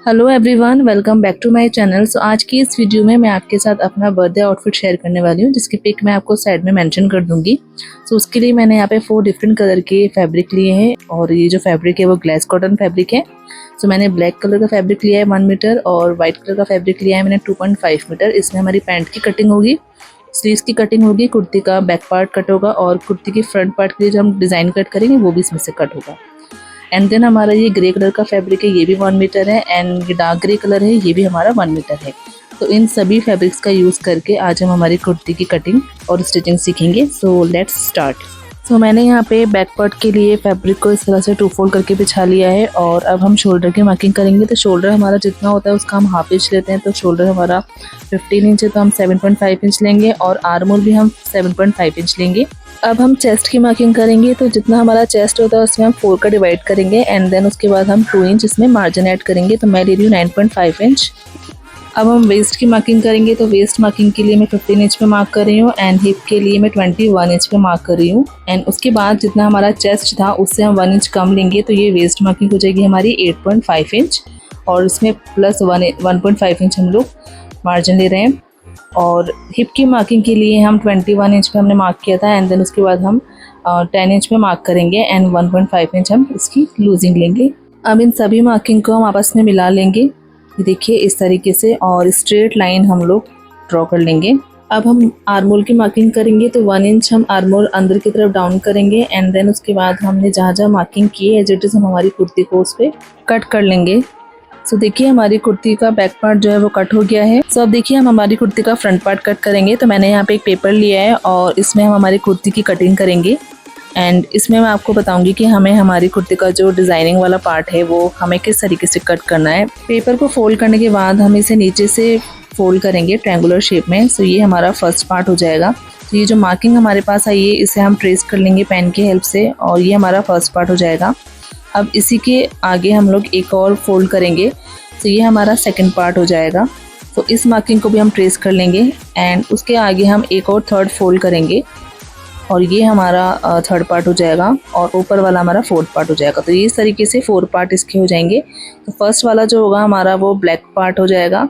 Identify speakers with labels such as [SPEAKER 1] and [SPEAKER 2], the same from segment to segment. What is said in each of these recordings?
[SPEAKER 1] Hello everyone, welcome back to my channel. So आज की इस वीडियो में मैं आपके साथ अपना बर्थडे आउटफिट शेयर करने वाली हूँ, जिसकी पिक मैं आपको साइड में मेंशन कर दूंगी। सो उसके लिए मैंने यहाँ पे 4 डिफरेंट कलर के फैब्रिक लिए हैं और ये जो फैब्रिक है वो ग्लास कॉटन फैब्रिक है। सो मैंने ब्लैक कलर का फैब्रिक लिया है 1 मीटर और वाइट कलर का फैब्रिक लिया है मैंने 2.5 मीटर। इसमें हमारी पैंट की कटिंग होगी, स्लीव्स की कटिंग होगी, कुर्ती का बैक पार्ट कट होगा और कुर्ती की फ्रंट पार्ट के लिए जो हम डिज़ाइन कट करेंगे वो भी इसमें से कट होगा। एंड देन हमारा ये ग्रे कलर का फैब्रिक है, ये भी 1 मीटर है। एंड ये डार्क ग्रे कलर है, ये भी हमारा 1 मीटर है। तो इन सभी फैब्रिक्स का यूज़ करके आज हम हमारी कुर्ती की कटिंग और स्टिचिंग सीखेंगे। So let's start. सो मैंने यहाँ पे बैक पार्ट के लिए फैब्रिक को इस तरह से 2 फोल्ड करके बिछा लिया है और अब हम शोल्डर की मार्किंग करेंगे। तो शोल्डर हमारा जितना होता है उसका हम हाफ इंच लेते हैं। तो शोल्डर हमारा 15 इंच है तो हम 7.5 इंच लेंगे और आर्म होल भी हम 7.5 इंच लेंगे। अब हम चेस्ट की मार्किंग करेंगे। तो जितना हमारा चेस्ट होता है उसमें हम 4 का डिवाइड करेंगे एंड देन उसके बाद हम 2 इंच इसमें मार्जिन ऐड करेंगे। तो मैं ले रही हूँ 9.5 इंच। अब हम वेस्ट की मार्किंग करेंगे। तो वेस्ट मार्किंग के लिए मैं 15 इंच पे मार्क कर रही हूँ एंड हिप के लिए मैं 21 इंच पे मार्क कर रही हूँ। एंड उसके बाद जितना हमारा चेस्ट था उससे हम 1 इंच कम लेंगे। तो ये वेस्ट मार्किंग हो जाएगी हमारी 8.5 इंच और उसमें प्लस 1.5 इंच हम लोग मार्जिन ले रहे हैं। और हिप की मार्किंग के लिए हम 21 इंच पे हमने मार्क किया था एंड देन उसके बाद हम 10 इंच पे मार्क करेंगे एंड 1.5 इंच हम इसकी लूजिंग लेंगे। अब इन सभी मार्किंग को हम आपस में मिला लेंगे, ये देखिए इस तरीके से, और स्ट्रेट लाइन हम लोग ड्रॉ कर लेंगे। अब हम आर्मोल की मार्किंग करेंगे। तो 1 इंच हम आर्मोल अंदर की तरफ डाउन करेंगे एंड देन उसके बाद हमने जहाँ जहाँ मार्किंग की है एज इट इज़ हम हमारी कुर्ती को उस पर कट कर लेंगे। सो देखिए हमारी कुर्ती का बैक पार्ट जो है वो कट हो गया है। सो अब देखिए हम हमारी कुर्ती का फ्रंट पार्ट कट करेंगे। तो मैंने यहाँ पे एक पेपर लिया है और इसमें हम हमारी कुर्ती की कटिंग करेंगे एंड इसमें मैं आपको बताऊंगी कि हमें हमारी कुर्ती का जो डिज़ाइनिंग वाला पार्ट है वो हमें किस तरीके से कट करना है। पेपर को फोल्ड करने के बाद हम इसे नीचे से फोल्ड करेंगे ट्रायंगुलर शेप में। सो ये हमारा फर्स्ट पार्ट हो जाएगा। तो ये जो मार्किंग हमारे पास आई है इसे हम ट्रेस कर लेंगे पेन की हेल्प से और ये हमारा फर्स्ट पार्ट हो जाएगा। अब इसी के आगे हम लोग एक और फोल्ड करेंगे, तो ये हमारा सेकंड पार्ट हो जाएगा। तो इस मार्किंग को भी हम ट्रेस कर लेंगे एंड उसके आगे हम एक और थर्ड फोल्ड करेंगे और ये हमारा थर्ड पार्ट हो जाएगा और ऊपर वाला हमारा फोर्थ पार्ट हो जाएगा। तो ये इस तरीके से 4 पार्ट इसके हो जाएंगे। तो फर्स्ट वाला जो होगा हमारा वो ब्लैक पार्ट हो जाएगा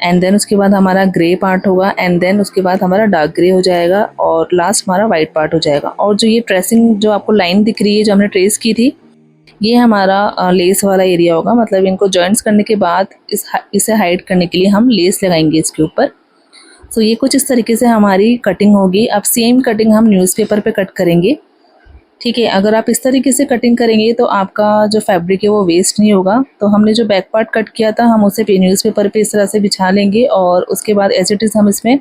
[SPEAKER 1] एंड देन उसके बाद हमारा ग्रे पार्ट होगा एंड देन उसके बाद हमारा डार्क ग्रे हो जाएगा और लास्ट हमारा वाइट पार्ट हो जाएगा। और जो ये ट्रेसिंग जो आपको लाइन दिख रही है जो हमने ट्रेस की थी, ये हमारा लेस वाला एरिया होगा। मतलब इनको जॉइंट्स करने के बाद इसे हाइड करने के लिए हम लेस लगाएंगे इसके ऊपर। सो ये कुछ इस तरीके से हमारी कटिंग होगी। अब सेम कटिंग हम न्यूज़पेपर पे कट करेंगे, ठीक है। अगर आप इस तरीके से कटिंग करेंगे तो आपका जो फैब्रिक है वो वेस्ट नहीं होगा। तो हमने जो बैक पार्ट कट किया था हम उसे न्यूज़पेपर पे इस तरह से बिछा लेंगे और उसके बाद एज इट इज़ हम इसमें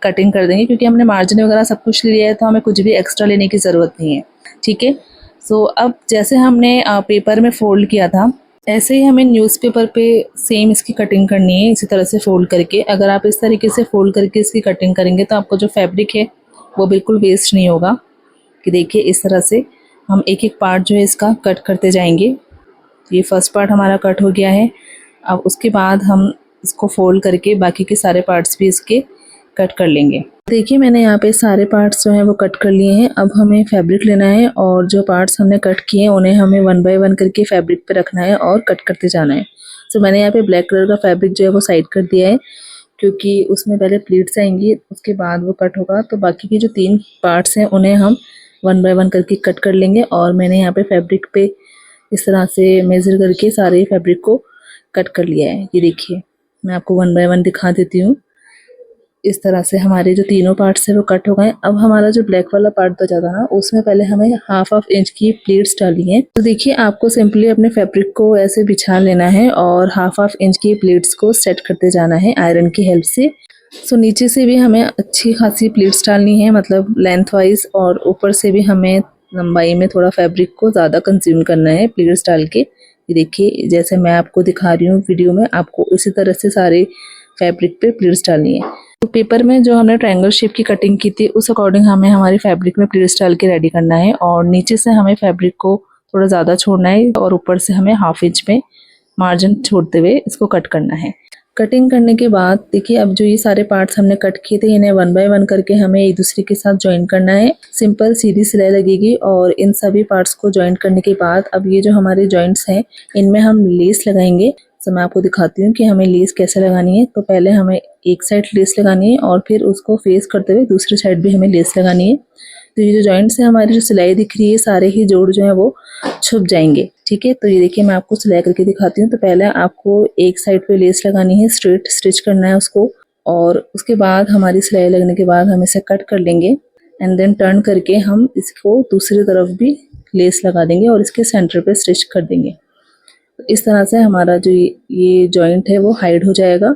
[SPEAKER 1] कटिंग कर देंगे, क्योंकि हमने मार्जिन वगैरह सब कुछ लिया है तो हमें कुछ भी एक्स्ट्रा लेने की ज़रूरत नहीं है, ठीक है। सो अब जैसे हमने पेपर में फोल्ड किया था ऐसे ही हमें न्यूज़पेपर पे सेम इसकी कटिंग करनी है, इसी तरह से फोल्ड करके। अगर आप इस तरीके से फोल्ड करके इसकी कटिंग करेंगे तो आपको जो फैब्रिक है वो बिल्कुल वेस्ट नहीं होगा। कि देखिए इस तरह से हम एक एक पार्ट जो है इसका कट करते जाएंगे। ये फर्स्ट पार्ट हमारा कट हो गया है। अब उसके बाद हम इसको फोल्ड करके बाकी के सारे पार्ट्स भी इसके कट कर लेंगे। देखिए मैंने यहाँ पे सारे पार्ट्स जो हैं वो कट कर लिए हैं। अब हमें फैब्रिक लेना है और जो पार्ट्स हमने कट किए हैं उन्हें हमें 1 बाय 1 करके फैब्रिक पे रखना है और कट करते जाना है। सो मैंने यहाँ पे ब्लैक कलर का फैब्रिक जो है वो साइड कर दिया है, क्योंकि उसमें पहले प्लीट्स आएंगी उसके बाद वो कट होगा। तो बाकी के जो 3 पार्ट्स हैं उन्हें हम 1 बाय 1 करके कट कर लेंगे। और मैंने यहाँ पे फैब्रिक पे इस तरह से मेज़र करके सारे फैब्रिक को कट कर लिया है। ये देखिए मैं आपको 1 बाय 1 दिखा देती हूँ। इस तरह से हमारे जो तीनों पार्ट्स हैं वो कट हो गए। अब हमारा जो ब्लैक वाला पार्ट बचा था ना उसमें पहले हमें हाफ इंच की प्लीट्स डाली हैं। तो देखिए आपको सिंपली अपने फैब्रिक को ऐसे बिछा लेना है और हाफ इंच की प्लीट्स को सेट करते जाना है आयरन की हेल्प से। सो नीचे से भी हमें अच्छी खासी प्लीट्स डालनी है, मतलब लेंथ वाइज, और ऊपर से भी हमें लंबाई में थोड़ा फैब्रिक को ज़्यादा कंज्यूम करना है प्लीट्स डाल के। ये देखिए जैसे मैं आपको दिखा रही हूँ वीडियो में, आपको इसी तरह से सारे फैब्रिक पे प्लीट्स डालनी है। तो पेपर में जो हमने ट्रायंगल शेप की कटिंग की थी उस अकॉर्डिंग हमें हमारी फैब्रिक में प्लीट्स डाल के रेडी करना है और नीचे से हमें फैब्रिक को थोड़ा ज़्यादा छोड़ना है और ऊपर से हमें हाफ इंच में मार्जिन छोड़ते हुए इसको कट करना है। कटिंग करने के बाद देखिए अब जो ये सारे पार्ट्स हमने कट किए थे इन्हें 1 बाय 1 करके हमें एक दूसरे के साथ ज्वाइन करना है। सिंपल सीधी सिलाई लगेगी और इन सभी पार्ट्स को ज्वाइन करने के बाद अब ये जो हमारे जॉइंट्स हैं इनमें हम लेस लगाएंगे। तो मैं आपको दिखाती हूँ कि हमें लेस कैसे लगानी है। तो पहले हमें एक साइड लेस लगानी है और फिर उसको फेस करते हुए दूसरी साइड भी हमें लेस लगानी है। तो ये जो जॉइंट्स है हमारी, जो सिलाई दिख रही है, सारे ही जोड़ जो है वो छुप जाएंगे। ठीक है, तो ये देखिए मैं आपको सिलाई करके दिखाती हूँ। तो पहले आपको एक साइड पे लेस लगानी है, स्ट्रेट स्टिच करना है उसको, और उसके बाद हमारी सिलाई लगने के बाद हम इसे कट कर लेंगे एंड देन टर्न करके हम इसको दूसरी तरफ भी लेस लगा देंगे और इसके सेंटर पे स्टिच कर देंगे। तो इस तरह से हमारा जो ये जॉइंट है वो हाइड हो जाएगा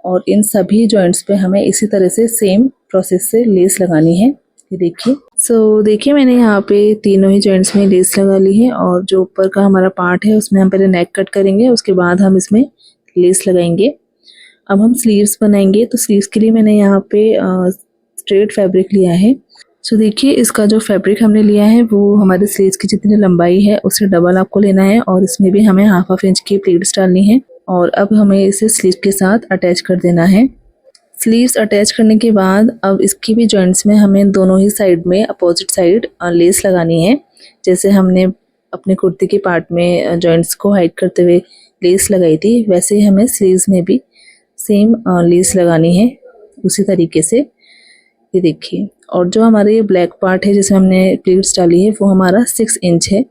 [SPEAKER 1] और इन सभी जॉइंट्स पे हमें इसी तरह से सेम प्रोसेस से लेस लगानी है। ये देखिए। देखिए मैंने यहाँ पे तीनों ही जॉइंट्स में लेस लगा ली है और जो ऊपर का हमारा पार्ट है उसमें हम पहले नेक कट करेंगे, उसके बाद हम इसमें लेस लगाएंगे। अब हम स्लीव्स बनाएंगे। तो स्लीव्स के लिए मैंने यहाँ पे स्ट्रेट फैब्रिक लिया है। देखिए इसका जो फैब्रिक हमने लिया है वो हमारे स्लीव्स की जितनी लंबाई है उससे डबल आपको लेना है और इसमें भी हमें हाफ इंच की प्लीट्स डालनी है और अब हमें इसे स्लीव के साथ अटैच कर देना है। स्लीव्स अटैच करने के बाद अब इसकी भी जॉइंट्स में हमें दोनों ही साइड में अपोजिट साइड लेस लगानी है। जैसे हमने अपने कुर्ती के पार्ट में जॉइंट्स को हाइड करते हुए लेस लगाई थी, वैसे ही हमें स्लीव्स में भी सेम लेस लगानी है उसी तरीके से। ये देखिए। और जो हमारे ये ब्लैक पार्ट है जिसमें हमने प्लीट्स डाली है वो हमारा 6 इंच है,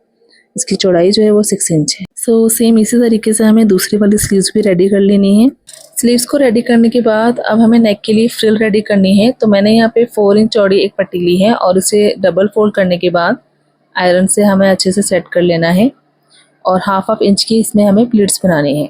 [SPEAKER 1] इसकी चौड़ाई जो है वो 6 इंच है। सेम इसी तरीके से हमें दूसरी वाली स्लीव्स भी रेडी कर लेनी है। स्लीव्स को रेडी करने के बाद अब हमें नेक के लिए फ्रिल रेडी करनी है। तो मैंने यहाँ पे 4 इंच चौड़ी एक पट्टी ली है और उसे डबल फोल्ड करने के बाद आयरन से हमें अच्छे से सेट कर लेना है और हाफ इंच की इसमें हमें प्लीट्स बनानी है।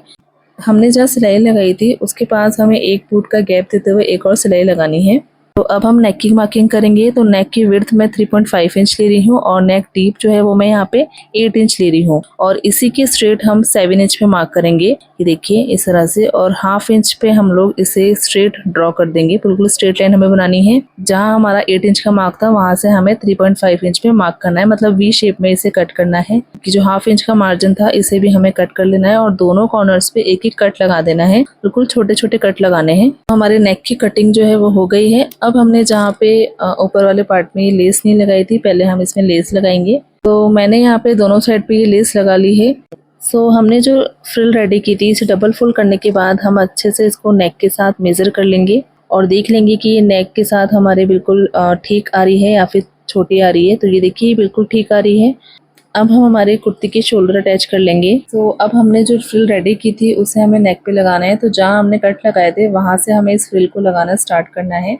[SPEAKER 1] हमने जहाँ सिलाई लगाई थी उसके पास हमें 1 फुट का गैप देते हुए एक और सिलाई लगानी है। तो अब हम नेक की मार्किंग करेंगे। तो नेक की विड्थ मैं 3.5 इंच ले रही हूँ और नेक डीप जो है वो मैं यहाँ पे 8 इंच ले रही हूँ और इसी के स्ट्रेट हम 7 इंच पे मार्क करेंगे। ये देखिए इस तरह से, और हाफ इंच पे हम लोग इसे स्ट्रेट ड्रॉ कर देंगे। बिल्कुल स्ट्रेट लाइन हमें बनानी है। जहाँ हमारा 8 इंच का मार्क था वहां से हमें 3.5 इंच पे मार्क करना है, मतलब वी शेप में इसे कट करना है। कि जो हाफ इंच का मार्जिन था इसे भी हमें कट कर लेना है और दोनों कॉर्नर्स पे एक एक कट लगा देना है। बिल्कुल छोटे छोटे कट लगाने हैं। हमारे नेक की कटिंग जो है वो हो गई है। अब हमने जहाँ पे ऊपर वाले पार्ट में ये लेस नहीं लगाई थी, पहले हम इसमें लेस लगाएंगे। तो मैंने यहाँ पे दोनों साइड पे ये लेस लगा ली है। हमने जो फ्रिल रेडी की थी इसे डबल फोल्ड करने के बाद हम अच्छे से इसको नेक के साथ मेजर कर लेंगे और देख लेंगे कि ये नेक के साथ हमारे बिल्कुल ठीक आ रही है या फिर छोटी आ रही है। तो ये देखिए बिल्कुल ठीक आ रही है। अब हम हमारे कुर्ती के शोल्डर अटैच कर लेंगे। अब हमने जो फ्रिल रेडी की थी उसे हमें नेक पे लगाना है। तो जहाँ हमने कट लगाए थे वहाँ से हमें इस फ्रिल को लगाना स्टार्ट करना है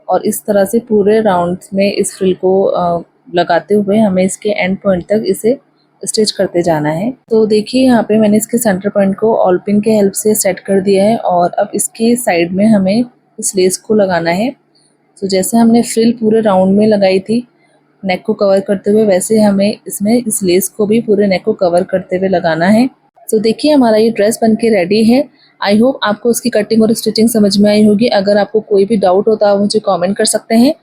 [SPEAKER 1] और इस तरह से पूरे राउंड में इस फ्रिल को लगाते हुए हमें इसके एंड पॉइंट तक इसे स्टिच करते जाना है। तो देखिए यहाँ पे मैंने इसके सेंटर पॉइंट को ऑल पिन के हेल्प से सेट कर दिया है और अब इसके साइड में हमें इस लेस को लगाना है। जैसे हमने फ्रिल पूरे राउंड में लगाई थी नेक को कवर करते हुए, वैसे हमें इसमें इस लेस को भी पूरे नेक को कवर करते हुए लगाना है। देखिए हमारा ये ड्रेस बनके रेडी है। आई होप आपको उसकी कटिंग और स्टिचिंग समझ में आई होगी। अगर आपको कोई भी डाउट होता है मुझे कमेंट कर सकते हैं।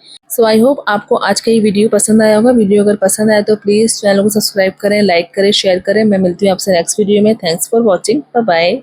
[SPEAKER 1] आई होप आपको आज का ये वीडियो पसंद आया होगा। वीडियो अगर पसंद आया तो प्लीज़ चैनल को सब्सक्राइब करें, लाइक करें, शेयर करें। मैं मिलती हूँ आपसे नेक्स्ट वीडियो में। Thanks for watching. Bye bye.